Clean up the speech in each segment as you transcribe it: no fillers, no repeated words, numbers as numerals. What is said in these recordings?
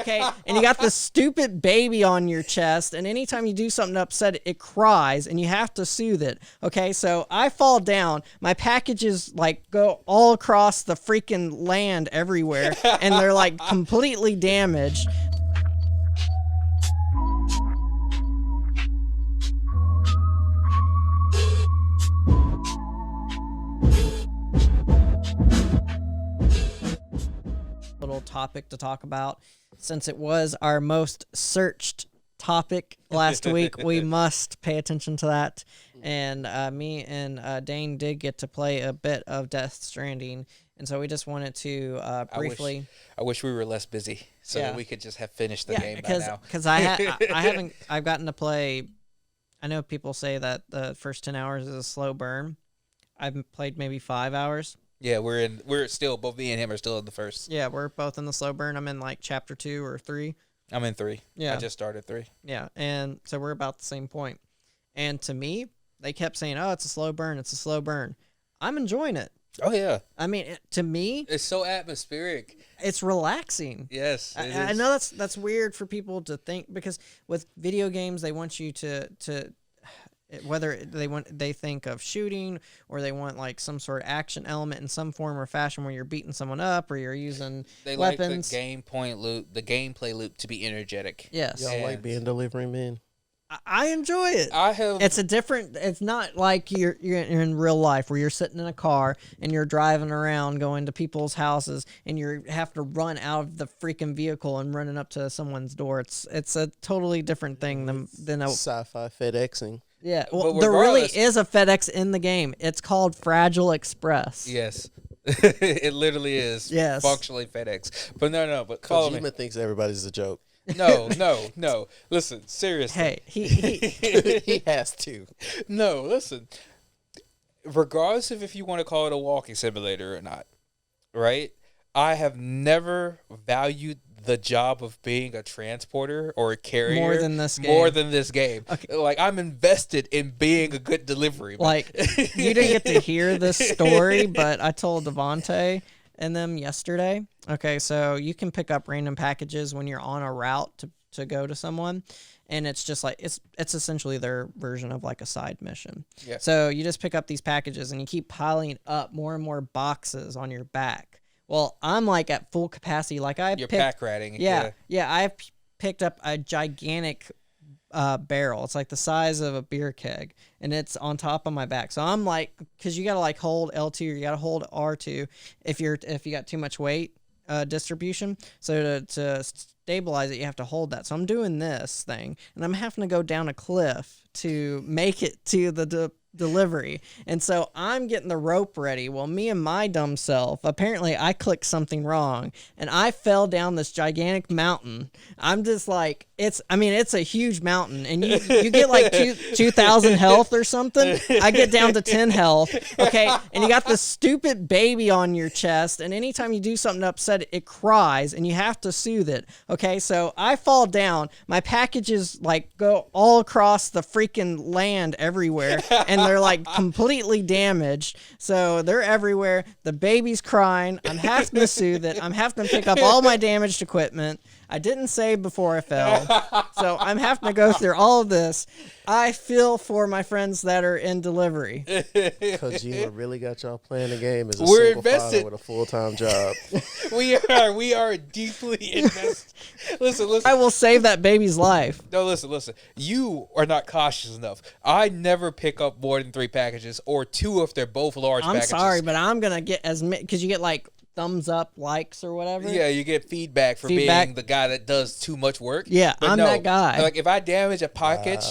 Okay, and you got this stupid baby on your chest, and anytime you do something to upset it, it cries, and you have to soothe it. Okay, so I fall down, my packages like go all across the freaking land everywhere, and they're like completely damaged. Little topic to talk about, since it was our most searched topic last week. We must pay attention to that. And me and Dane did get to play a bit of Death Stranding, and so we just wanted to briefly. I wish we were less busy so that we could just have finished the game by now. Because I've gotten to play. I know people say that the first 10 hours is a slow burn. I've played maybe 5 hours. Yeah, we're still, both me and him are still in the first. Yeah, we're both in the slow burn. I'm in like chapter 2 or 3. I'm in 3. Yeah. I just started 3. Yeah, and so we're about the same point. And to me, they kept saying, "Oh, it's a slow burn. It's a slow burn." I'm enjoying it. Oh yeah. I mean, to me, it's so atmospheric. It's relaxing. Yes, I know that's weird for people to think, because with video games they want you to whether they think of shooting or they want like some sort of action element in some form or fashion where you're beating someone up or you're using they weapons. Like the gameplay loop to be energetic. Yes. Y'all like being delivery men? I enjoy it. It's not like you're in real life where you're sitting in a car and you're driving around going to people's houses and you have to run out of the freaking vehicle and running up to someone's door. It's a totally different thing than a sci-fi FedExing. Yeah, well, there really is a FedEx in the game. It's called Fragile Express. Yes. It literally is. Yes. Functionally FedEx. But no, but Kojima thinks everybody's a joke. No. Listen, seriously. Hey, he has to. No, listen. Regardless of if you want to call it a walking simulator or not, right? I have never valued the job of being a transporter or a carrier more than this game. Okay. Like, I'm invested in being a good delivery. Like, you didn't get to hear this story, but I told Devontae and them yesterday. Okay, so you can pick up random packages when you're on a route to go to someone, and it's just like it's essentially their version of like a side mission. Yeah. So you just pick up these packages and you keep piling up more and more boxes on your back. Well, I'm like at full capacity. Like you're pack ratting. Yeah. I've picked up a gigantic barrel. It's like the size of a beer keg, and it's on top of my back. So I'm like, because you gotta like hold L2 or you gotta hold R2 if you got too much weight distribution. So to stabilize it, you have to hold that. So I'm doing this thing, and I'm having to go down a cliff to make it to the delivery. And so I'm getting the rope ready. Well, me and my dumb self, apparently I clicked something wrong and I fell down this gigantic mountain. I'm just like, it's a huge mountain, and you get like 2,000 health or something. I get down to 10 health. Okay. And you got this stupid baby on your chest, and anytime you do something to upset it, it cries, and you have to soothe it. Okay. So I fall down, my packages like go all across the freaking land everywhere, and they're like completely damaged. So they're everywhere. The baby's crying. I'm having to soothe it. I'm having to pick up all my damaged equipment. I didn't save before I fell. So I'm having to go through all of this. I feel for my friends that are in delivery. Kojima really got y'all playing the game as a We're single invested. father with a full-time job. We are deeply invested. Listen. I will save that baby's life. No, listen. You are not cautious enough. I never pick up more than 3 packages, or 2 if they're both large packages. I'm sorry, but I'm going to get as many, because you get like thumbs up, likes, or whatever. Yeah, you get feedback for being the guy that does too much work. Yeah, but I'm that guy. Like, if I damage a package,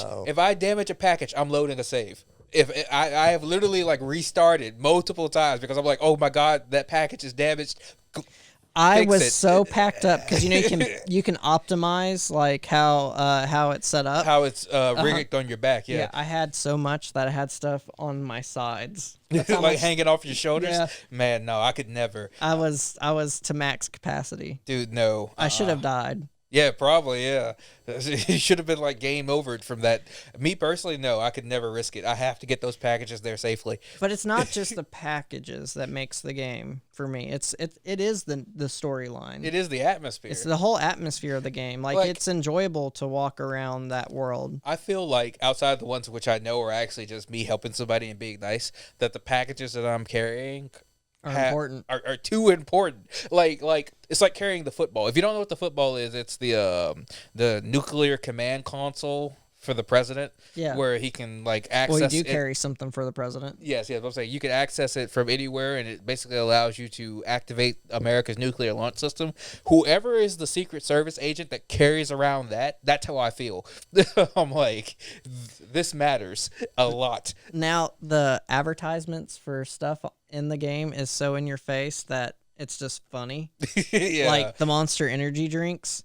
I'm loading a save. If I have literally like restarted multiple times because I'm like, oh my god, that package is damaged. I was so packed up because you can optimize like how it's set up, how it's rigged on your back. Yeah, I had so much that I had stuff on my sides, like hanging off your shoulders. Yeah. Man, no, I could never. I was to max capacity, dude. No, I should have died. Yeah, probably. Yeah, it should have been like game over from that. Me personally, no, I could never risk it. I have to get those packages there safely. But it's not just the packages that makes the game for me. It is the storyline. It is the atmosphere. It's the whole atmosphere of the game. Like, it's enjoyable to walk around that world. I feel like outside of the ones which I know are actually just me helping somebody and being nice, that the packages that I'm carrying Important. Are too important. Like it's like carrying the football. If you don't know what the football is, it's the nuclear command console for the president. Yeah. Where he can like access. Well, you do it. carry something for the president. Yes, I'm saying you can access it from anywhere, and it basically allows you to activate America's nuclear launch system. Whoever is the Secret Service agent that carries around that's how I feel. I'm like, this matters a lot. Now, the advertisements for stuff in the game is so in your face that it's just funny. Yeah. Like the Monster Energy drinks.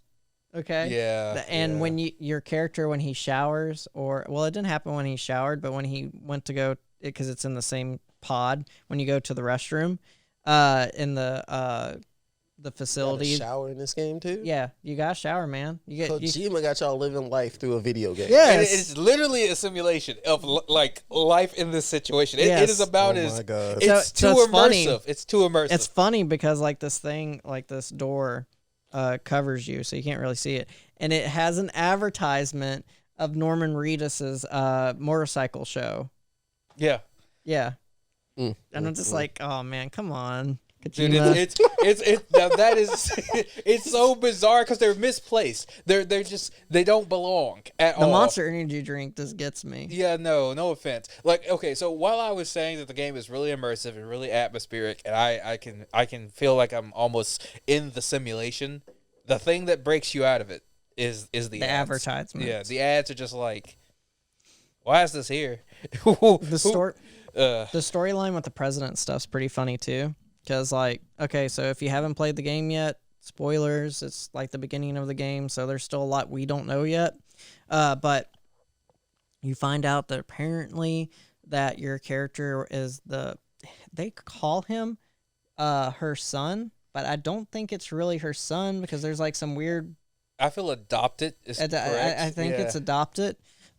Okay. Yeah. And when your character, when he showers, it didn't happen when he showered, but when he went to go, because it's in the same pod, when you go to the restroom, in the facility. You got a shower in this game too? Yeah, you got to shower, man. Kojima got y'all living life through a video game. Yeah. And it's literally a simulation of like life in this situation. It Yes. is about Oh my God. it's So too it's funny. immersive. It's too immersive. It's funny because like this thing, like this door, covers you, so you can't really see it, and it has an advertisement of Norman Reedus's motorcycle show. yeah. Yeah, and I'm just like, oh man, come on, Dude, Kojima. it's now that is it's so bizarre because they're misplaced. They don't belong at The all. Monster Energy drink just gets me. Yeah, no offense. Like, okay, so while I was saying that the game is really immersive and really atmospheric, and I can feel like I'm almost in the simulation, the thing that breaks you out of it is the ads. Advertisements. Yeah, the ads are just like, why is this here? The storyline with the president stuff's pretty funny too. Because, like, okay, so if you haven't played the game yet, spoilers, it's like the beginning of the game, so there's still a lot we don't know yet. But you find out that apparently that your character is they call him her son, but I don't think it's really her son because there's like some weird... I feel adopted is correct. I think it's adopted.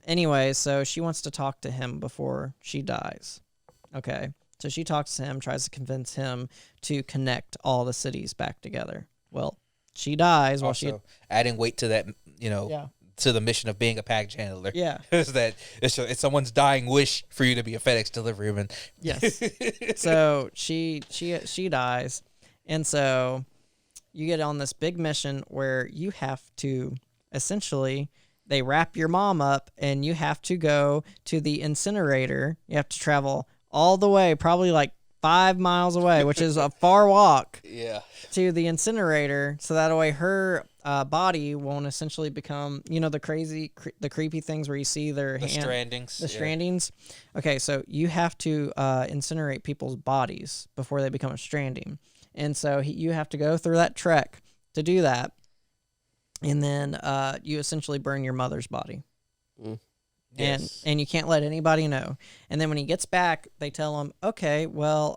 Anyway, so she wants to talk to him before she dies. Okay. So she talks to him, tries to convince him to connect all the cities back together. Well, she dies while Also, adding weight to that, to the mission of being a package handler. Yeah. is that it's someone's dying wish for you to be a FedEx delivery man. Yes. So she dies, and so you get on this big mission where you have to essentially, they wrap your mom up, and you have to go to the incinerator. You have to travel all the way, probably like 5 miles away, which is a far walk. Yeah. To the incinerator, so that way her body won't essentially become, the creepy things where you see their Strandings. The strandings. Okay, so you have to incinerate people's bodies before they become a stranding, and so you have to go through that trek to do that, and then you essentially burn your mother's body. Yes. And you can't let anybody know. And then when he gets back, they tell him, okay, well,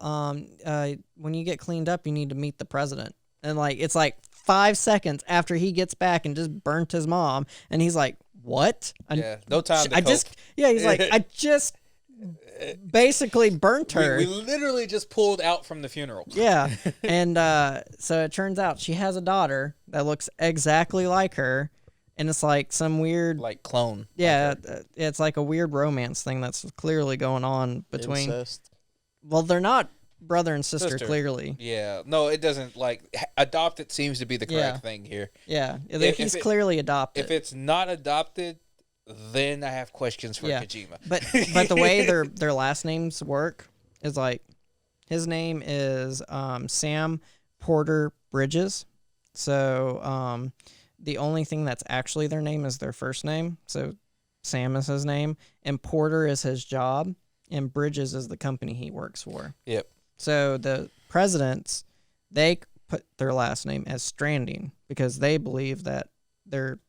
when you get cleaned up, you need to meet the president. And like it's like 5 seconds after he gets back and just burnt his mom, and he's like, what? No time to cope. He's like, I just basically burnt her. We literally just pulled out from the funeral. Yeah. And so it turns out she has a daughter that looks exactly like her. And it's like some weird... Like clone. Yeah, it's like a weird romance thing that's clearly going on between... Incest. Well, they're not brother and sister. Clearly. Yeah. No, it doesn't, adopted seems to be the correct thing here. Yeah. He's clearly adopted. If it's not adopted, then I have questions for Kojima. But the way their last names work is like... His name is Sam Porter Bridges. So... the only thing that's actually their name is their first name. So Sam is his name, and Porter is his job, and Bridges is the company he works for. Yep. So the presidents, they put their last name as Stranding because they believe that their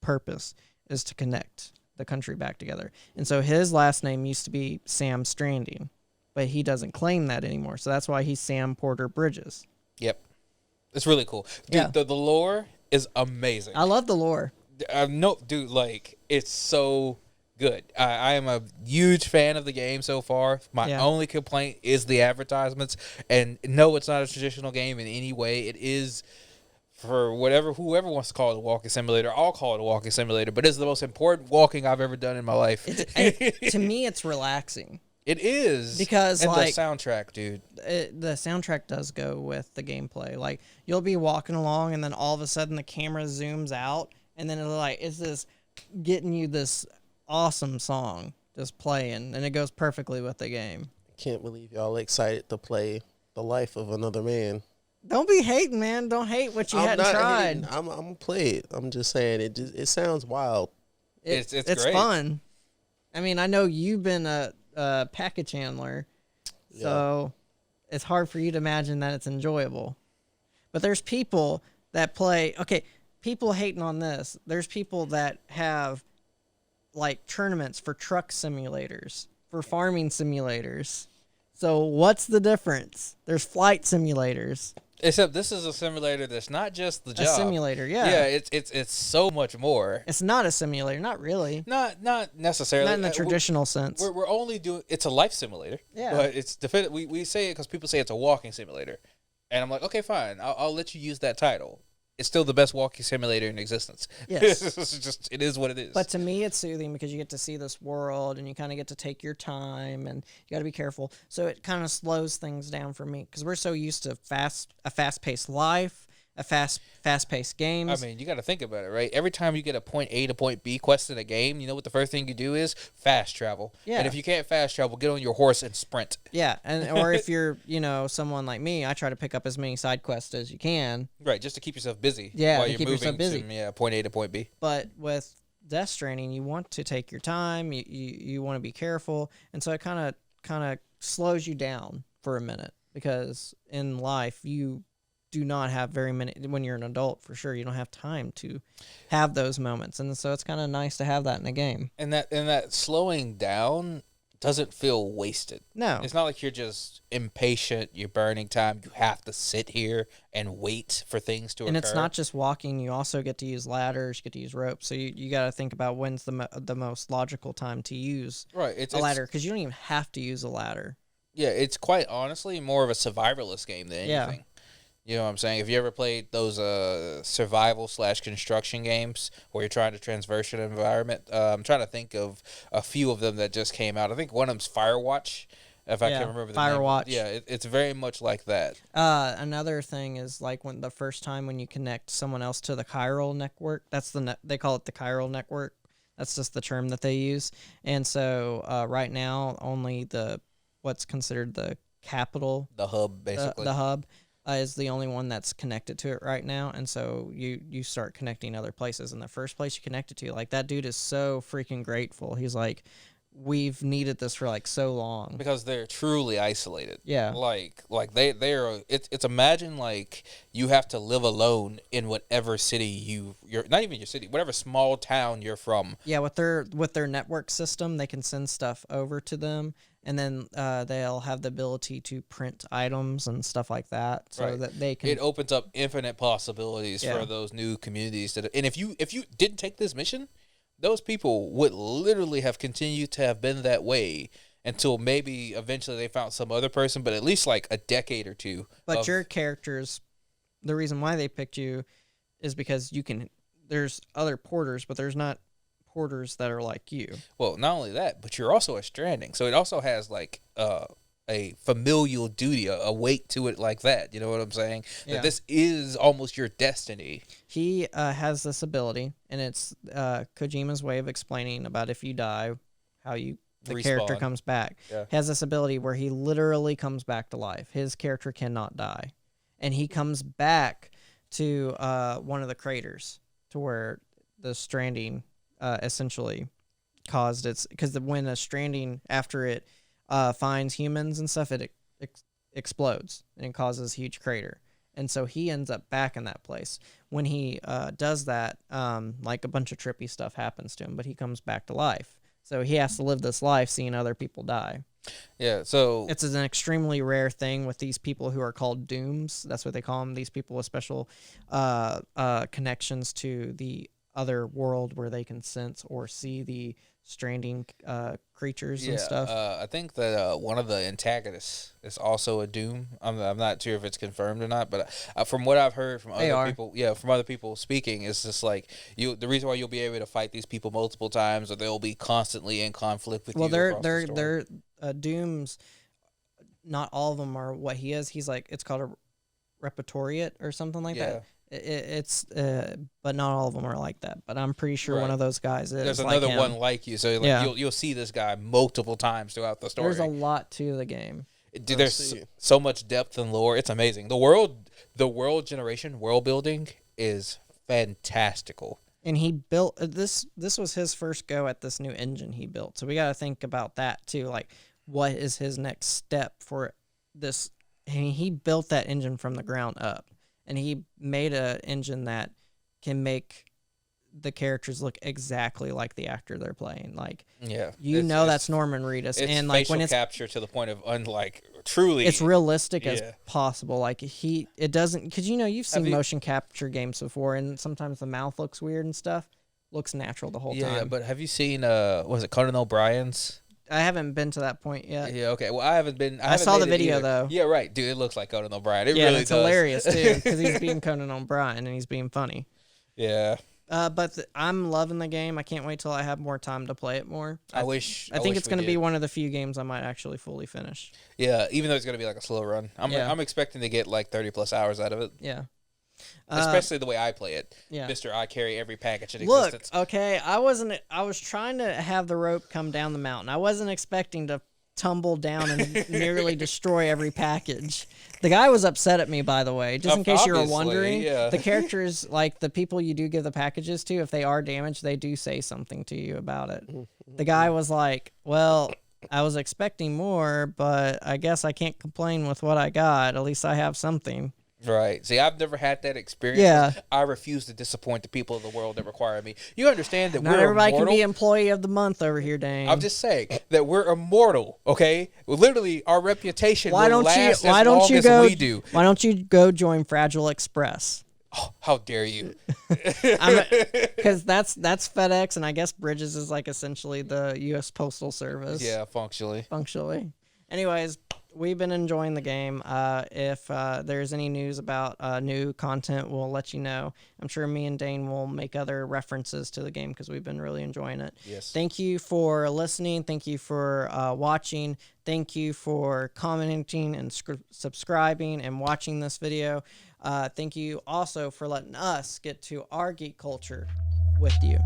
purpose is to connect the country back together. And so his last name used to be Sam Stranding, but he doesn't claim that anymore. So that's why he's Sam Porter Bridges. Yep. It's really cool. Dude, the lore is amazing. I love the lore. No, dude, like it's so good. I am a huge fan of the game so far. My only complaint is the advertisements. And no, it's not a traditional game in any way. It is for whoever wants to call it a walking simulator. I'll call it a walking simulator. But it's the most important walking I've ever done in my life. To me, it's relaxing. It is because and like the soundtrack, dude. The soundtrack does go with the gameplay. Like you'll be walking along, and then all of a sudden the camera zooms out, and then it's this getting you this awesome song just playing, and it goes perfectly with the game. Can't believe y'all excited to play The Life of Another Man. Don't be hating, man. Don't hate what you hadn't tried. Hating. I'm gonna play it. I'm just saying it sounds wild. It's great. Fun. I mean, I know you've been a package handler, so it's hard for you to imagine that it's enjoyable. But there's people that play. Okay, people hating on this. There's people that have like tournaments for truck simulators, for farming simulators. So what's the difference? There's flight simulators. Except this is a simulator that's not just the job. A simulator, yeah. Yeah, it's so much more. It's not a simulator, not really. Not necessarily. Not in the traditional sense. We're only doing. It's a life simulator. Yeah. But it's we say it because people say it's a walking simulator, and I'm like, okay, fine, I'll let you use that title. It's still the best walking simulator in existence. Yes. It is what it is. But to me, it's soothing because you get to see this world and you kind of get to take your time and you got to be careful. So it kind of slows things down for me because we're so used to a fast-paced life, a fast-paced games. I mean, you got to think about it, right? Every time you get a point A to point B quest in a game, you know what the first thing you do is fast travel. Yeah. And if you can't fast travel, get on your horse and sprint. Yeah, or if you're, someone like me, I try to pick up as many side quests as you can. Right, just to keep yourself busy. Yeah, while to you're keep moving yourself busy. from point A to point B. But with Death Stranding, you want to take your time. You want to be careful, and so it kind of slows you down for a minute because in life you do not have very many. When you're an adult, for sure, you don't have time to have those moments, and so it's kind of nice to have that in a game. And that slowing down doesn't feel wasted. No, it's not like you're just impatient. You're burning time. You have to sit here and wait for things to occur. And it's not just walking. You also get to use ladders. You get to use ropes. So you got to think about when's the most logical time to use a ladder because you don't even have to use a ladder. Yeah, it's quite honestly more of a survivalist game than anything. You know what I'm saying? Have you ever played those survival/construction games where you're trying to traverse an environment? I'm trying to think of a few of them that just came out. I think one of them's Firewatch, if I can remember the name. Firewatch. Yeah, it's very much like that. Another thing is like when the first time when you connect someone else to the chiral network, that's they call it the chiral network. That's just the term that they use. And so right now only what's considered the capital, the hub, basically. The hub. Is the only one that's connected to it right now, and so you start connecting other places. And the first place you connected to, like that dude is so freaking grateful. He's like, we've needed this for like so long because they're truly isolated. Yeah, like they're it's imagine like you have to live alone in whatever city you're not even your city, whatever small town you're from. Yeah, with their network system, they can send stuff over to them. And then they'll have the ability to print items and stuff like that, so that they can. It opens up infinite possibilities for those new communities. And if you didn't take this mission, those people would literally have continued to have been that way until maybe eventually they found some other person. But at least like a decade or two. But your characters, the reason why they picked you, is because you can. There's other porters, but there's not porters that are like you. Well, not only that, but you're also a Stranding, so it also has like a familial duty, a weight to it like that. You know what I'm saying? Yeah. That this is almost your destiny. He has this ability, and it's Kojima's way of explaining about if you die, how the character comes back. Yeah. He has this ability where he literally comes back to life. His character cannot die, and he comes back to one of the craters to where the Stranding essentially caused its, because when a Stranding, after it finds humans and stuff, it explodes and it causes a huge crater, and so he ends up back in that place. When he does that, like a bunch of trippy stuff happens to him, but he comes back to life, so he has to live this life seeing other people die. Yeah, so It's an extremely rare thing with these people who are called dooms. That's what they call them. These people with special connections to the other world where they can sense or see the stranding creatures and yeah, stuff. I think that one of the antagonists is also a Doom. I'm not sure if it's confirmed or not, but from what I've heard from They other are. people, yeah, from other people speaking, it's just like the reason why you'll be able to fight these people multiple times, or they'll be constantly in conflict with Well, you across the story. they're dooms. Not all of them are what he is. He's like, it's called a repertoriate or something like Yeah. that. It's but not all of them are like that. But I'm pretty sure one Right. of those guys is. There's like another him. one like you, so like Yeah. you'll see this guy multiple times throughout the story. There's a lot to the game. Dude, there's so much depth and lore. It's amazing. The world generation, world building is fantastical. And he built this. This was his first go at this new engine he built. So we got to think about that too. Like, what is his next step for this? And he built that engine from the ground up, and he made an engine that can make the characters look exactly like the actor they're playing. Like, Yeah, that's Norman Reedus, It's and like facial when it's capture to the point of truly. it's realistic as Yeah. possible. Like it doesn't, because you've seen you- motion capture games before, and sometimes the mouth looks weird and stuff. Looks natural the whole time. Yeah, but have you seen was it Conan O'Brien's? I haven't been to that point yet. Yeah, okay. Well, I haven't been. I saw haven't the made it video, either. though. Yeah, right, dude. It looks like Conan O'Brien. It Yeah, really it's does. hilarious too, because he's being Conan O'Brien and he's being funny. Yeah, But I'm loving the game. I can't wait till I have more time to play it more. I wish. I think wish it's we going to be did. one of the few games I might actually fully finish. Yeah, even though it's gonna be like a slow run, Yeah. I'm expecting to get like 30+ hours out of it. Yeah. Especially the way I play it. Yeah. Mister, I carry every package in Look, existence. okay, I was trying to have the rope come down the mountain. I wasn't expecting to tumble down and nearly destroy every package. The guy was upset at me, by the way, just in case you were Obviously, wondering. yeah. The characters, like the people you do give the packages to, if they are damaged, they do say something to you about it. The guy was like, well, I was expecting more, but I guess I can't complain with what I got. At least I have something. Right. See, I've never had that experience. Yeah. I refuse to disappoint the people of the world that require me. You understand that Not we're everybody immortal? can be employee of the month over here, Dane. I'm just saying that we're immortal, okay? Literally, our reputation Why will don't you? last Why as don't long you as go? we do. Why don't you go join Fragile Express? Oh, how dare you? Because that's FedEx, and I guess Bridges is like essentially the U.S. Postal Service. Yeah, functionally. Functionally. Anyways, we've been enjoying the game. If there's any news about new content, we'll let you know. I'm sure me and Dane will make other references to the game because we've been really enjoying it. Yes. Thank you for listening. Thank you for watching. Thank you for commenting and subscribing and watching this video. Thank you also for letting us get to our geek culture with you.